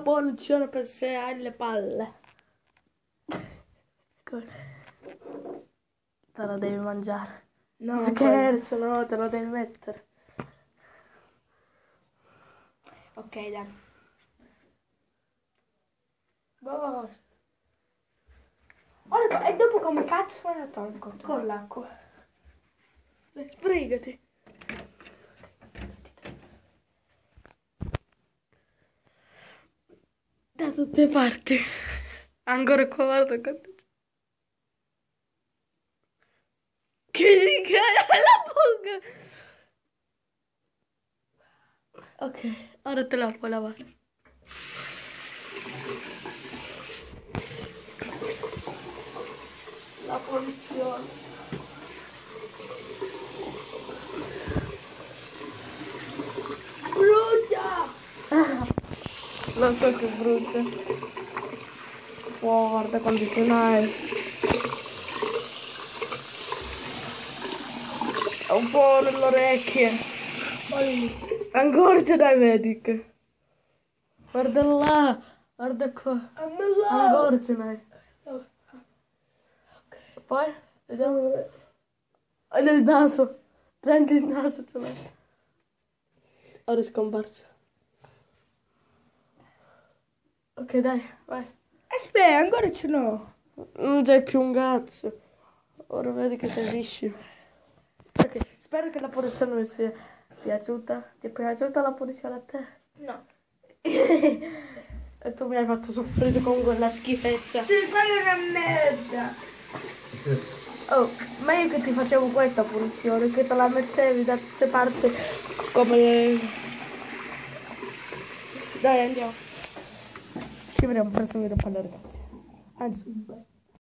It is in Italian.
punizione per se hai le palle. Te lo devi mangiare. No, scherzo, no, te lo devi mettere. Ok, dai. Basta. Ora, e dopo come cazzo me la tolgo? Con l'acqua. Sbrigati. Da tutte le parti. Ancora qua, guarda quanto c'è. Che si cade la bocca. Ok, ora te la puoi lavare. La punizione. Brucia! Lo so che brucia. Wow, guarda condizionare. È un po' nelle orecchie. Ancora ce l'hai, medic. Guarda là, guarda qua. Ancora ce l'hai. Poi, vediamo. E nel naso. Prendi il naso, ce l'hai. Ora è scomparso. Ok, dai, vai. Aspetta, ancora ce l'ho. Non c'è più un cazzo. Ora vedi che sei liscio. Ok, spero che la punizione ti sia piaciuta. Ti è piaciuta la punizione a te? No. E tu mi hai fatto soffrire con quella schifezza. Sì, quella è una merda. Oh, meglio che ti facevo questa punizione, che te la mettevi da tutte parti come... Dai, andiamo. Ci vediamo presto a vedere parlare. Anzi,